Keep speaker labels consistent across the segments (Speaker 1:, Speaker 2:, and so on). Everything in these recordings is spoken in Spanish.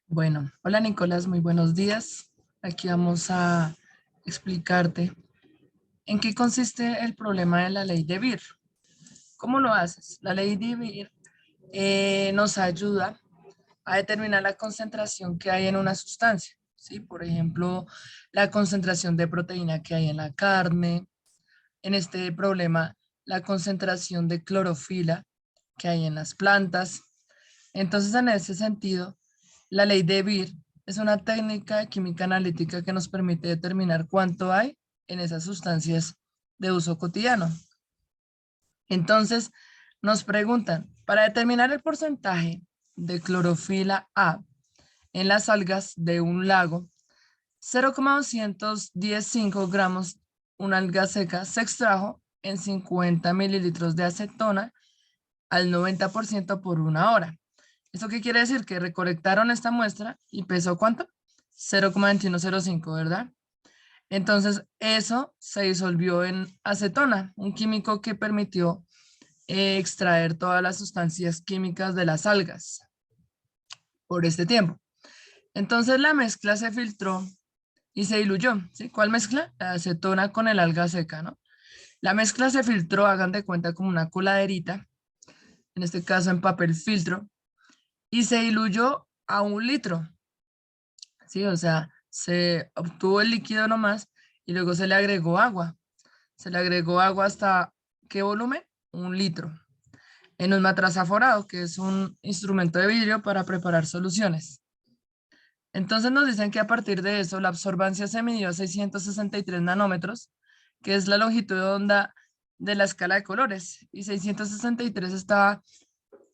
Speaker 1: Bueno, hola Nicolás, muy buenos días. Aquí vamos a explicarte en qué consiste el problema de la ley de Beer. ¿Cómo lo haces? La ley de Beer nos ayuda a determinar la concentración que hay en una sustancia, ¿sí? Por ejemplo, la concentración de proteína que hay en la carne. En este problema, la concentración de clorofila que hay en las plantas. Entonces, en ese sentido, la ley de Beer es una técnica de química analítica que nos permite determinar cuánto hay en esas sustancias de uso cotidiano. Entonces, nos preguntan, para determinar el porcentaje de clorofila A en las algas de un lago, 0,215 gramos, una alga seca se extrajo en 50 mililitros de acetona al 90% por 1 hora. ¿Eso qué quiere decir? Que recolectaron esta muestra y pesó ¿cuánto? 0,2105, ¿verdad? Entonces, eso se disolvió en acetona, un químico que permitió extraer todas las sustancias químicas de las algas por este tiempo. Entonces, la mezcla se filtró y se diluyó, ¿sí? ¿Cuál mezcla? La acetona con el alga seca, ¿no? La mezcla se filtró, hagan de cuenta, como una coladerita, en este caso en papel filtro, y se diluyó a 1 litro, ¿sí? O sea, se obtuvo el líquido nomás y luego se le agregó agua. Se le agregó agua hasta, ¿qué volumen? 1 litro. En un matraz aforado, que es un instrumento de vidrio para preparar soluciones. Entonces nos dicen que a partir de eso la absorbancia se midió a 663 nanómetros, que es la longitud de onda de la escala de colores, y 663 está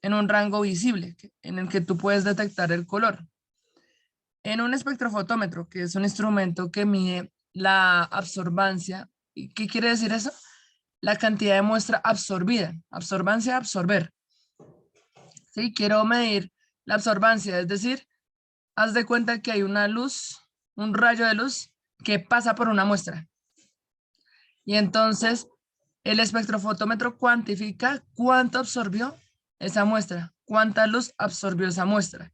Speaker 1: en un rango visible, en el que tú puedes detectar el color. En un espectrofotómetro, que es un instrumento que mide la absorbancia, ¿y qué quiere decir eso? La cantidad de muestra absorbida, absorbancia, absorber. ¿Sí? Quiero medir la absorbancia, es decir, haz de cuenta que hay una luz, un rayo de luz que pasa por una muestra. Y entonces el espectrofotómetro cuantifica cuánto absorbió esa muestra, cuánta luz absorbió esa muestra.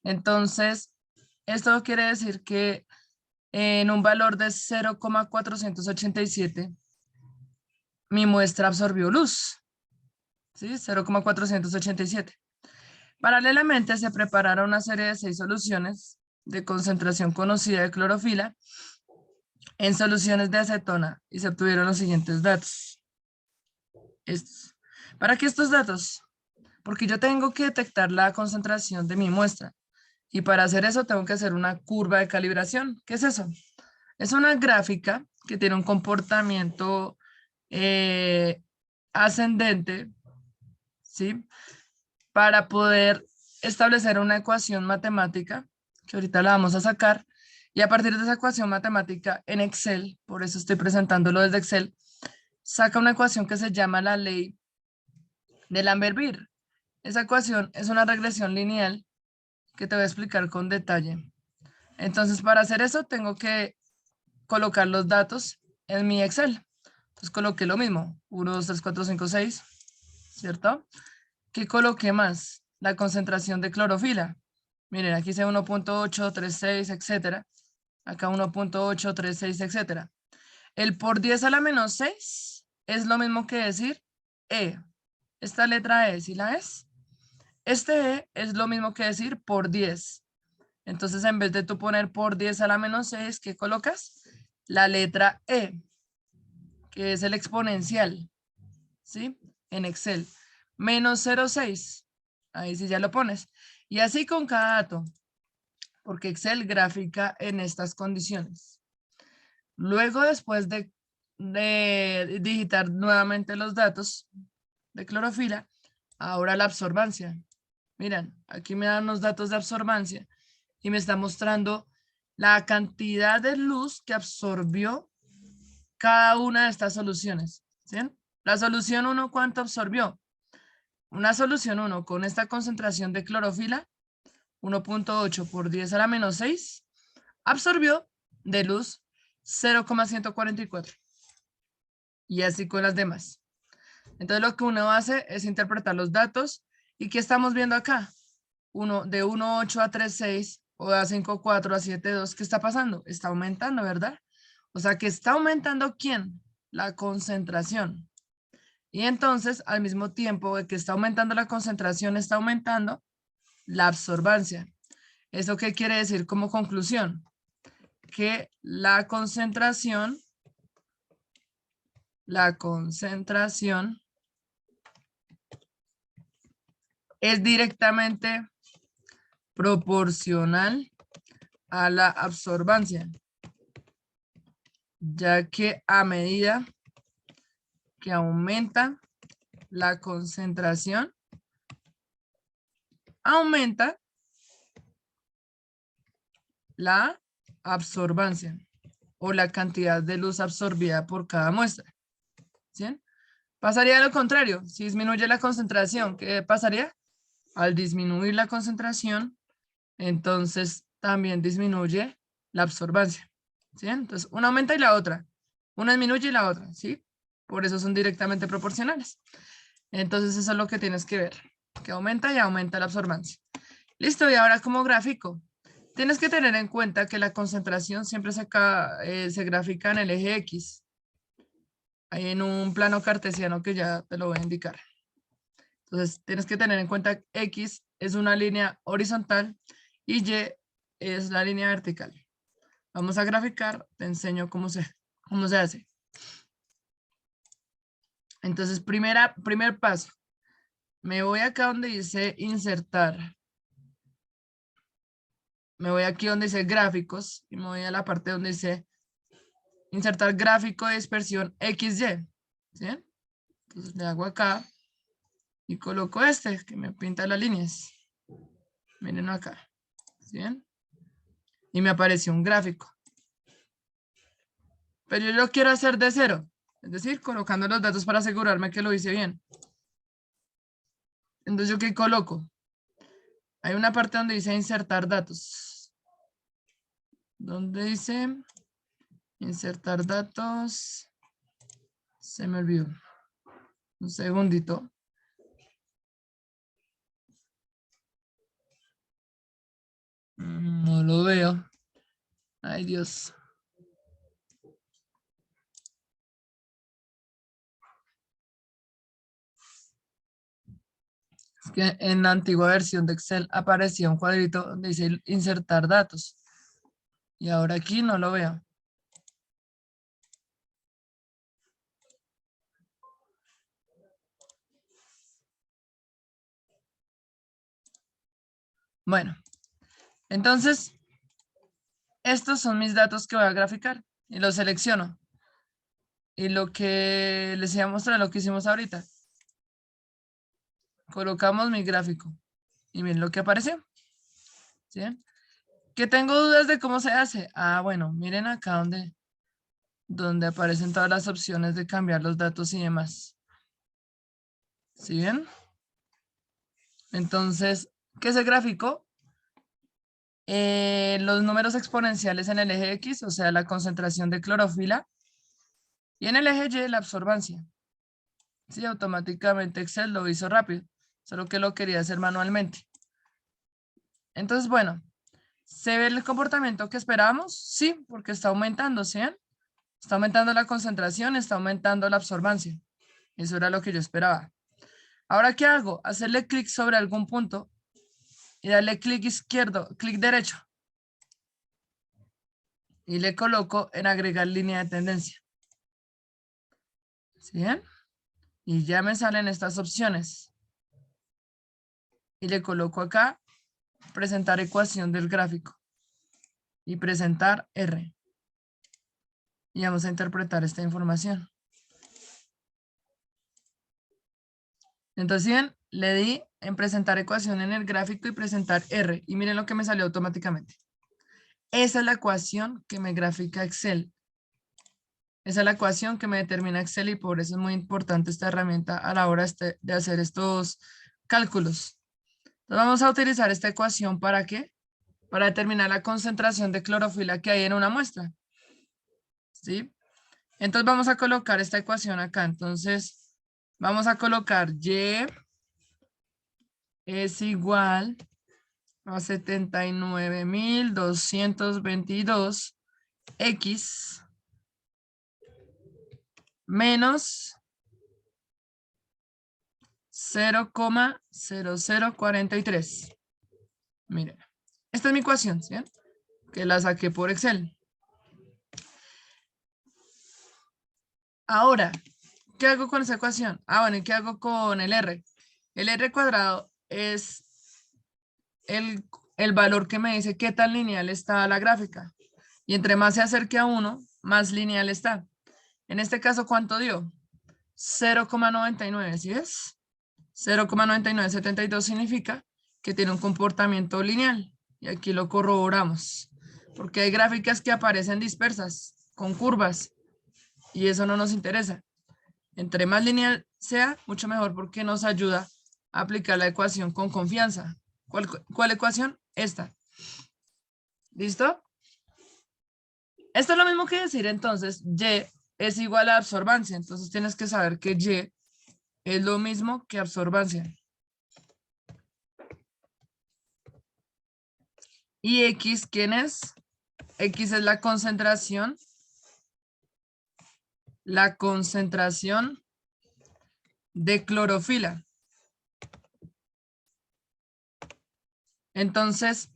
Speaker 1: Entonces, esto quiere decir que en un valor de 0,487, mi muestra absorbió luz, ¿sí? 0,487. Paralelamente, se prepararon una serie de 6 soluciones de concentración conocida de clorofila en soluciones de acetona y se obtuvieron los siguientes datos. Estos. ¿Para qué estos datos? Porque yo tengo que detectar la concentración de mi muestra y para hacer eso tengo que hacer una curva de calibración. ¿Qué es eso? Es una gráfica que tiene un comportamiento eh, ascendente, ¿sí? Para poder establecer una ecuación matemática, que ahorita la vamos a sacar, y a partir de esa ecuación matemática en Excel, por eso estoy presentándolo desde Excel, saca una ecuación que se llama la ley de Lambert-Beer. Esa ecuación es una regresión lineal que te voy a explicar con detalle. Entonces, para hacer eso, tengo que colocar los datos en mi Excel. Entonces, coloqué lo mismo, 1, 2, 3, 4, 5, 6, ¿cierto? ¿Qué coloqué más? La concentración de clorofila. Miren, aquí dice 1,836, etcétera. Acá 1,836, etcétera. El por 10 a la menos 6 es lo mismo que decir E. Esta letra E, ¿sí la es? Este E es lo mismo que decir por 10. Entonces, en vez de tú poner por 10 a la menos 6, ¿qué colocas? La letra E, que es el exponencial, ¿sí? En Excel. Menos 0,6. Ahí sí ya lo pones. Y así con cada dato, porque Excel grafica en estas condiciones. Luego, después de digitar nuevamente los datos de clorofila, ahora la absorbancia. Miren, aquí me dan los datos de absorbancia y me está mostrando la cantidad de luz que absorbió cada una de estas soluciones. ¿Sí? La solución 1, ¿cuánto absorbió? Una solución 1 con esta concentración de clorofila, 1,8 por 10 a la menos 6, absorbió de luz 0,144. Y así con las demás. Entonces lo que uno hace es interpretar los datos. ¿Y qué estamos viendo acá? de 1,8 a 3,6 o de 5,4 a 7,2, ¿qué está pasando? Está aumentando, ¿verdad? O sea, que está aumentando ¿quién? La concentración. Y entonces, al mismo tiempo de que está aumentando la concentración, está aumentando la absorbancia. ¿Eso qué quiere decir como conclusión? Que la concentración es directamente proporcional a la absorbancia, ya que a medida que aumenta la concentración, aumenta la absorbancia o la cantidad de luz absorbida por cada muestra. ¿Sí? Pasaría lo contrario, si disminuye la concentración, ¿qué pasaría? Al disminuir la concentración, entonces también disminuye la absorbancia. ¿Sí? Entonces, una aumenta y la otra. Una disminuye y la otra, ¿sí? Por eso son directamente proporcionales. Entonces, eso es lo que tienes que ver, que aumenta y aumenta la absorbancia. Listo, y ahora como gráfico, tienes que tener en cuenta que la concentración siempre se grafica en el eje X. Ahí en un plano cartesiano que ya te lo voy a indicar. Entonces, tienes que tener en cuenta que X es una línea horizontal y Y es la línea vertical. Vamos a graficar, te enseño cómo se hace. Entonces, primer paso. Me voy acá donde dice insertar. Me voy aquí donde dice gráficos y me voy a la parte donde dice insertar gráfico de dispersión XY. ¿Sí? Entonces le hago acá y coloco este que me pinta las líneas. Miren acá. ¿Sí ven? Y me apareció un gráfico. Pero yo lo quiero hacer de cero. Es decir, colocando los datos para asegurarme que lo hice bien. Entonces, ¿yo qué coloco? Hay una parte donde dice insertar datos. ¿Dónde dice insertar datos? Se me olvidó. Un segundito. No lo veo. Ay, Dios. Es que en la antigua versión de Excel aparecía un cuadrito donde dice insertar datos. Y ahora aquí no lo veo. Bueno, entonces, estos son mis datos que voy a graficar y los selecciono. Y lo que les iba a mostrar, lo que hicimos ahorita. Colocamos mi gráfico. Y miren lo que apareció. ¿Sí? Que tengo dudas de cómo se hace. Ah, bueno, miren acá donde aparecen todas las opciones de cambiar los datos y demás. ¿Sí ven? Entonces, ¿qué es el gráfico? Los números exponenciales en el eje X, o sea, la concentración de clorofila. Y en el eje Y, la absorbancia. Sí, automáticamente Excel lo hizo rápido. Solo que lo quería hacer manualmente. Entonces, bueno, ¿se ve el comportamiento que esperábamos? Sí, porque está aumentando, ¿sí? Está aumentando la concentración, está aumentando la absorbancia. Eso era lo que yo esperaba. Ahora, ¿qué hago? Hacerle clic sobre algún punto y darle clic izquierdo, clic derecho. Y le coloco en agregar línea de tendencia. ¿Sí ven? Y ya me salen estas opciones. Y le coloco acá, presentar ecuación del gráfico. Y presentar R. Y vamos a interpretar esta información. Entonces, bien, le di en presentar ecuación en el gráfico y presentar R. Y miren lo que me salió automáticamente. Esa es la ecuación que me grafica Excel. Esa es la ecuación que me determina Excel y por eso es muy importante esta herramienta a la hora de hacer estos cálculos. Entonces vamos a utilizar esta ecuación ¿para qué? Para determinar la concentración de clorofila que hay en una muestra. ¿Sí? Entonces vamos a colocar esta ecuación acá. Entonces vamos a colocar Y es igual a 79.222 X menos 0,0043. Miren, esta es mi ecuación, ¿sí? Que la saqué por Excel. Ahora, ¿qué hago con esa ecuación? Bueno, ¿y qué hago con el R? El R cuadrado es el valor que me dice qué tan lineal está la gráfica. Y entre más se acerque a 1, más lineal está. En este caso, ¿cuánto dio? 0,99, ¿sí es? 0,9972 significa que tiene un comportamiento lineal. Y aquí lo corroboramos. Porque hay gráficas que aparecen dispersas, con curvas. Y eso no nos interesa. Entre más lineal sea, mucho mejor porque nos ayuda a aplicar la ecuación con confianza. ¿Cuál ecuación? Esta. ¿Listo? Esto es lo mismo que decir entonces, Y es igual a absorbancia. Entonces tienes que saber que Y es lo mismo que absorbancia. ¿Y X quién es? X es la concentración de clorofila. Entonces,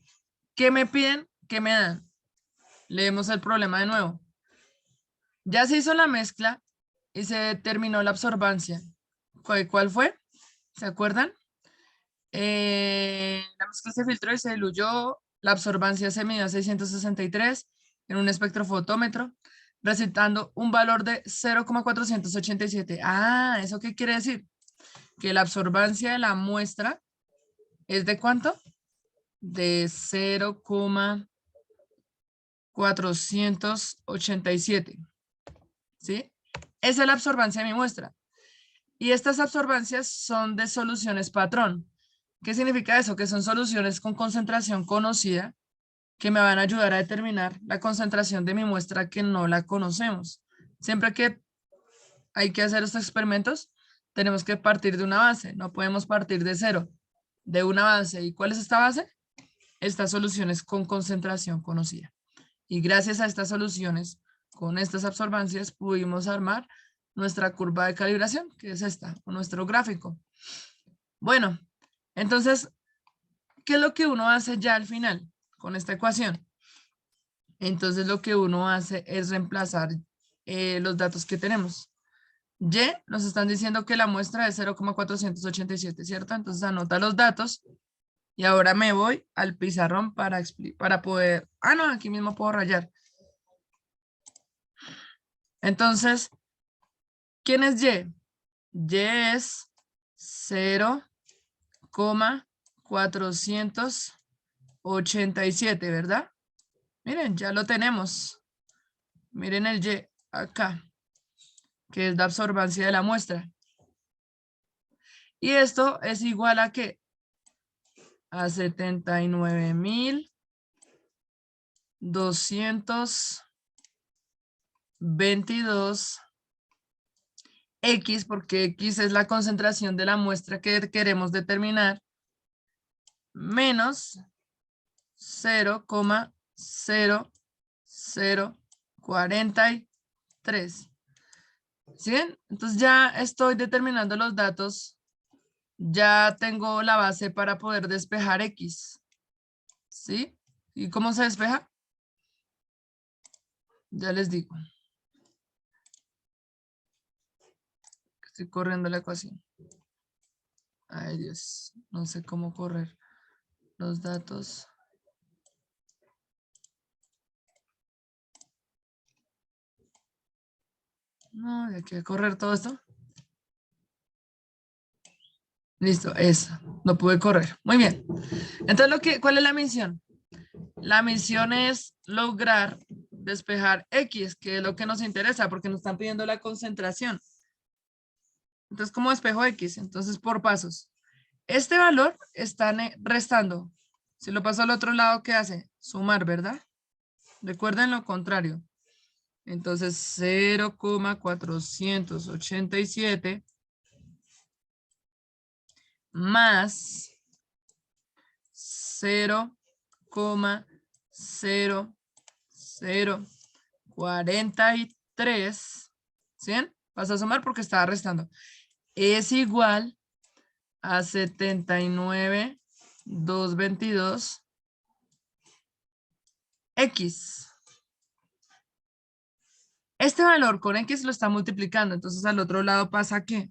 Speaker 1: ¿qué me piden? ¿Qué me dan? Leemos el problema de nuevo. Ya se hizo la mezcla y se determinó la absorbancia. ¿Cuál fue? ¿Se acuerdan? La mezcla se filtró y se diluyó. La absorbancia se midió a 663 en un espectrofotómetro, resultando un valor de 0,487. ¿Eso qué quiere decir? Que la absorbancia de la muestra es ¿de cuánto? De 0,487. ¿Sí? Esa es la absorbancia de mi muestra. Y estas absorbancias son de soluciones patrón. ¿Qué significa eso? Que son soluciones con concentración conocida que me van a ayudar a determinar la concentración de mi muestra que no la conocemos. Siempre que hay que hacer estos experimentos, tenemos que partir de una base. No podemos partir de cero, de una base. ¿Y cuál es esta base? Estas soluciones con concentración conocida. Y gracias a estas soluciones, con estas absorbancias, pudimos armar nuestra curva de calibración, que es esta, o nuestro gráfico. Bueno, entonces, ¿qué es lo que uno hace ya al final con esta ecuación? Entonces, lo que uno hace es reemplazar los datos que tenemos. Y nos están diciendo que la muestra es 0,487, ¿cierto? Entonces, anota los datos. Y ahora me voy al pizarrón para poder... no, aquí mismo puedo rayar. Entonces, ¿quién es Y? Y es 0,487, ¿verdad? Miren, ya lo tenemos. Miren el Y acá, que es la absorbancia de la muestra. Y esto es igual a ¿qué? A 79.222 X, porque X es la concentración de la muestra que queremos determinar, menos 0,0043. ¿Sí ven? Entonces ya estoy determinando los datos. Ya tengo la base para poder despejar X. ¿Sí? ¿Y cómo se despeja? Ya les digo. Estoy corriendo la ecuación. Ay, Dios. No sé cómo correr los datos. No, hay que correr todo esto. Listo, eso. No pude correr. Muy bien. Entonces, ¿cuál es la misión? La misión es lograr despejar X, que es lo que nos interesa, porque nos están pidiendo la concentración. Entonces, ¿cómo despejo X? Entonces, por pasos. Este valor está restando. Si lo paso al otro lado, ¿qué hace? Sumar, ¿verdad? Recuerden lo contrario. Entonces, 0,487 más 0,0043, ¿sí? Vas a sumar porque estaba restando. Es igual a 79,222 X. Este valor con X lo está multiplicando, entonces al otro lado pasa ¿qué?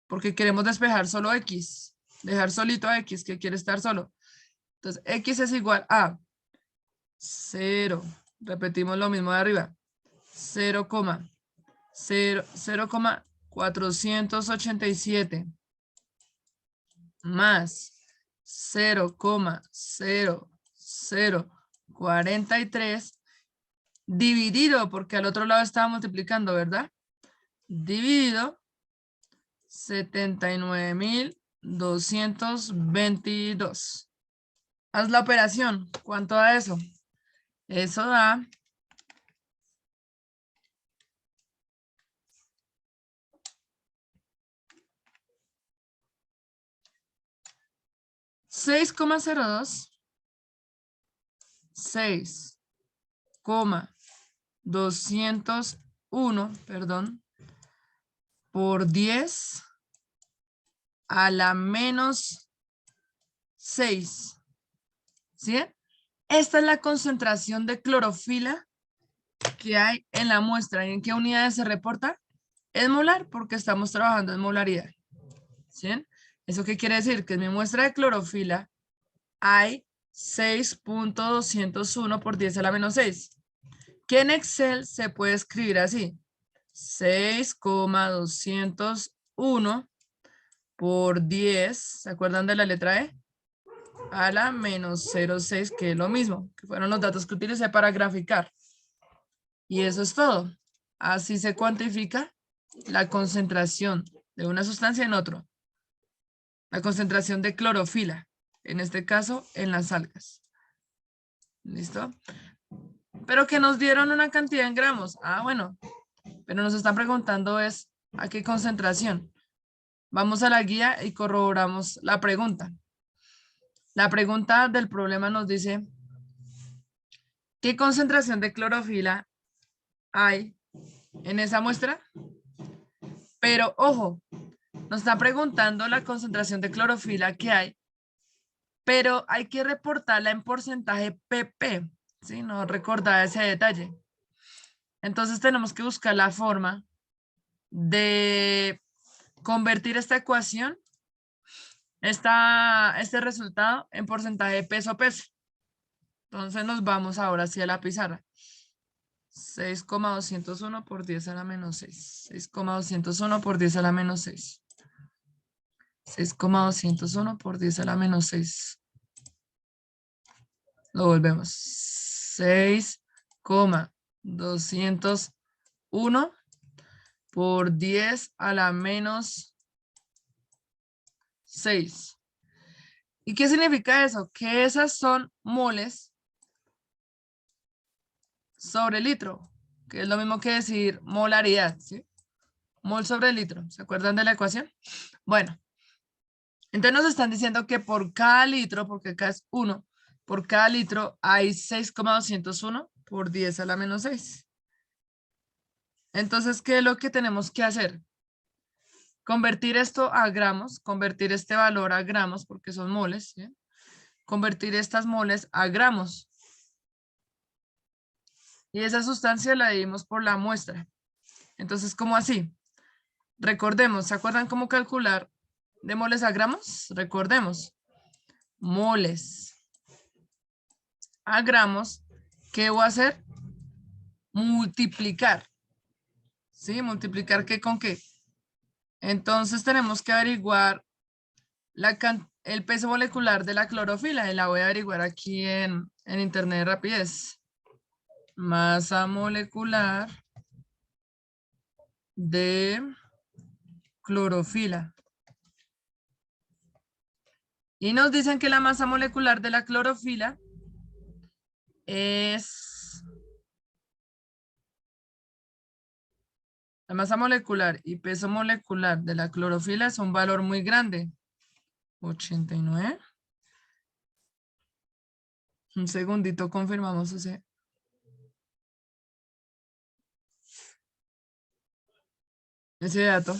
Speaker 1: Porque queremos despejar solo X, dejar solito a X, que quiere estar solo. Entonces, X es igual a 0, repetimos lo mismo de arriba, 0,487 más 0,0043 dividido, porque al otro lado estaba multiplicando, ¿verdad? Dividido 79,222. Haz la operación. ¿Cuánto da eso? Eso da 6,02, 6,201, perdón, por 10 a la menos 6. ¿Sí? Esta es la concentración de clorofila que hay en la muestra. ¿Y en qué unidades se reporta? Es molar, porque estamos trabajando en molaridad. ¿Sí? ¿Eso qué quiere decir? Que en mi muestra de clorofila hay 6,201 por 10 a la menos 6. Que en Excel se puede escribir así. 6,201 por 10, ¿se acuerdan de la letra E? A la menos 0,6, que es lo mismo, que fueron los datos que utilicé para graficar. Y eso es todo. Así se cuantifica la concentración de una sustancia en otro. La concentración de clorofila, en este caso en las algas. ¿Listo? Pero que nos dieron una cantidad en gramos. Ah, bueno. Pero nos están preguntando es a qué concentración. Vamos a la guía y corroboramos la pregunta. La pregunta del problema nos dice, ¿qué concentración de clorofila hay en esa muestra? Pero, ojo, nos está preguntando la concentración de clorofila que hay, pero hay que reportarla en porcentaje pp, ¿sí? No recordar ese detalle. Entonces tenemos que buscar la forma de convertir esta ecuación, este resultado, en porcentaje de peso-peso. Entonces nos vamos ahora hacia la pizarra. 6,201 por 10 a la menos 6. 6,201 por 10 a la menos 6. 6,201 por 10 a la menos 6. Lo volvemos. 6,201 por 10 a la menos 6. ¿Y qué significa eso? Que esas son moles sobre litro, que es lo mismo que decir molaridad, ¿sí? Mol sobre litro. ¿Se acuerdan de la ecuación? Bueno, entonces nos están diciendo que por cada litro, porque acá es 1, por cada litro hay 6,201 por 10 a la menos 6. Entonces, ¿qué es lo que tenemos que hacer? Convertir esto a gramos, convertir este valor a gramos, porque son moles, ¿sí? Convertir estas moles a gramos. Y esa sustancia la dimos por la muestra. Entonces, ¿cómo así? Recordemos, ¿se acuerdan cómo calcular de moles a gramos? Recordemos. Moles a gramos, ¿qué voy a hacer? Multiplicar. ¿Sí? ¿Multiplicar qué con qué? Entonces tenemos que averiguar el peso molecular de la clorofila. Y la voy a averiguar aquí en internet de rapidez. Masa molecular de clorofila. Y nos dicen que la masa molecular de la clorofila es... La masa molecular y peso molecular de la clorofila es un valor muy grande. 89. Un segundito, confirmamos ese dato.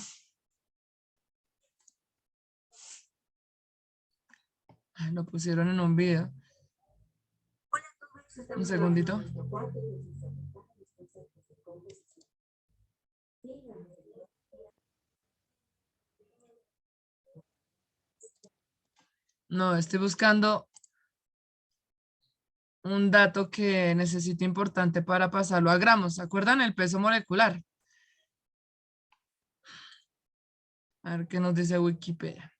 Speaker 1: Ay, lo pusieron en un video. Un segundito. No, estoy buscando un dato que necesito importante para pasarlo a gramos. ¿Se acuerdan el peso molecular? A ver qué nos dice Wikipedia.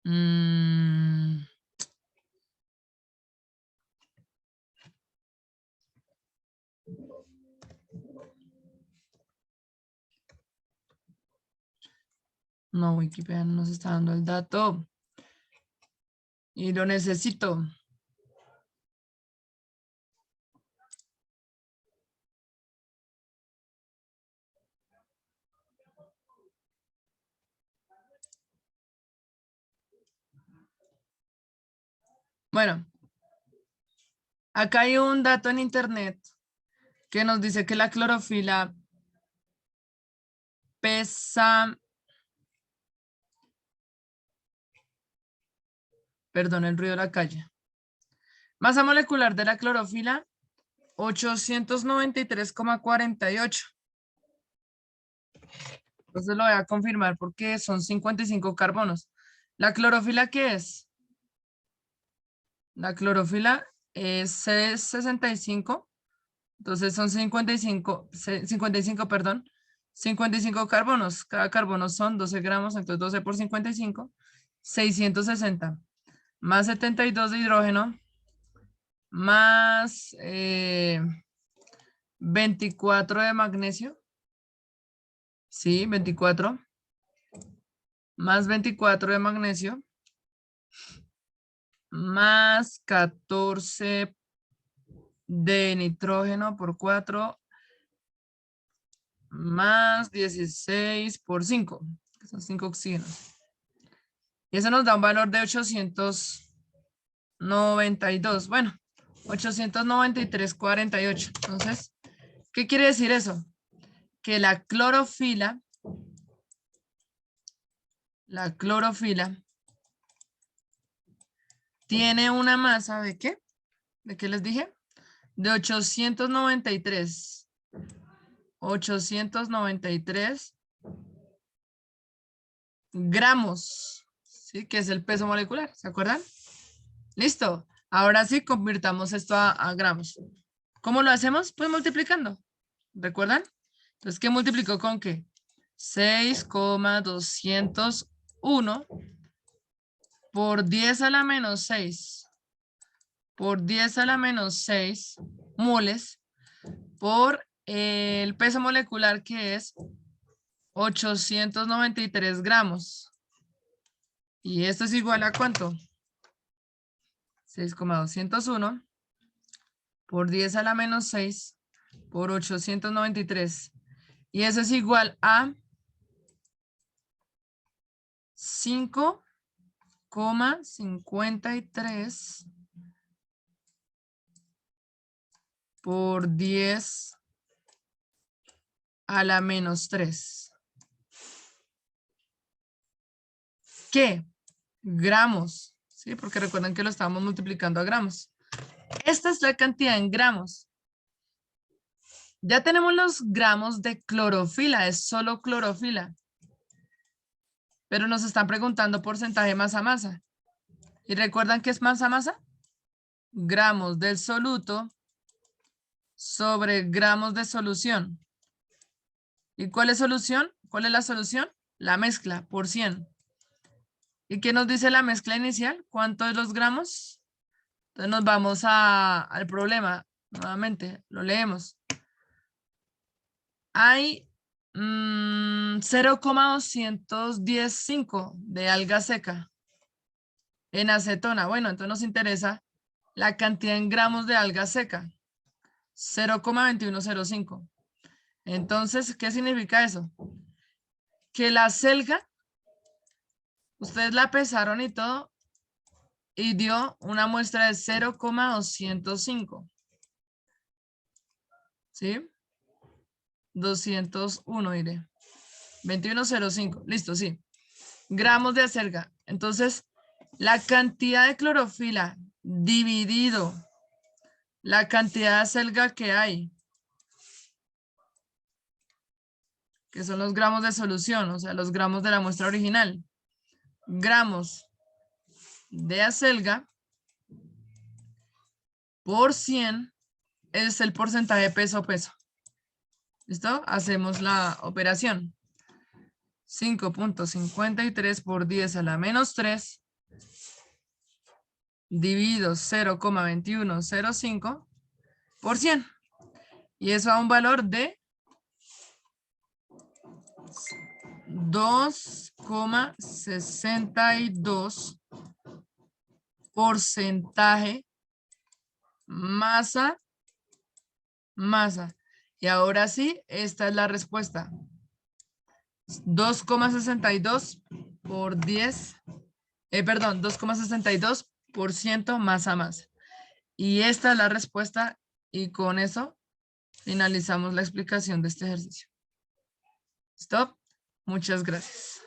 Speaker 1: Mm, no, Wikipedia no nos está dando el dato. Y lo necesito. Bueno, acá hay un dato en internet que nos dice que la clorofila pesa, perdón, el ruido de la calle. Masa molecular de la clorofila, 893,48. Entonces lo voy a confirmar porque son 55 carbonos. ¿La clorofila qué es? La clorofila es 65. Entonces son 55, perdón, 55 carbonos. Cada carbono son 12 gramos, entonces 12 por 55, 660. Más 72 de hidrógeno, más 24 de magnesio. Sí, 24. Más 24 de magnesio. Más 14 de nitrógeno por 4. Más 16 por 5. Que son 5 oxígenos. Y eso nos da un valor de 892. Bueno, 893,48. Entonces, ¿qué quiere decir eso? Que la clorofila tiene una masa ¿de qué? ¿De qué les dije? De 893. 893 gramos, ¿sí? Que es el peso molecular, ¿se acuerdan? Listo. Ahora sí, convirtamos esto a gramos. ¿Cómo lo hacemos? Pues multiplicando. ¿Recuerdan? Entonces, ¿qué multiplicó con qué? 6,201 por 10 a la menos 6 por 10 a la menos 6 moles por el peso molecular que es 893 gramos. ¿Y esto es igual a cuánto? 6,201 por 10 a la menos 6 por 893. Y eso es igual a 5,53 por 10 a la menos 3. ¿Qué? Gramos. ¿Sí? Porque recuerden que lo estábamos multiplicando a gramos. Esta es la cantidad en gramos. Ya tenemos los gramos de clorofila, es solo clorofila. Pero nos están preguntando porcentaje masa-masa. ¿Y recuerdan qué es masa-masa? Gramos del soluto sobre gramos de solución. ¿Y cuál es solución? ¿Cuál es la solución? La mezcla por 100. ¿Y qué nos dice la mezcla inicial? ¿Cuántos los gramos? Entonces nos vamos al problema. Nuevamente, lo leemos. Hay 0,215 de alga seca en acetona. Bueno, entonces nos interesa la cantidad en gramos de alga seca. 0,2105. Entonces, ¿qué significa eso? Que la selga, ustedes la pesaron y todo, y dio una muestra de 0,205. ¿Sí? 201 diré. 21,05. Listo, sí. Gramos de acelga. Entonces, la cantidad de clorofila dividido la cantidad de acelga que hay, que son los gramos de solución, o sea, los gramos de la muestra original. Gramos de acelga por 100 es el porcentaje peso-peso. ¿Listo? Hacemos la operación. 5.53 por 10 a la menos 3 dividido 0,2105 por 100. Y eso da un valor de 2,62 porcentaje masa. Y ahora sí, esta es la respuesta. 2,62 por 10, perdón, 2,62% masa. Y esta es la respuesta y con eso finalizamos la explicación de este ejercicio. Stop. Muchas gracias.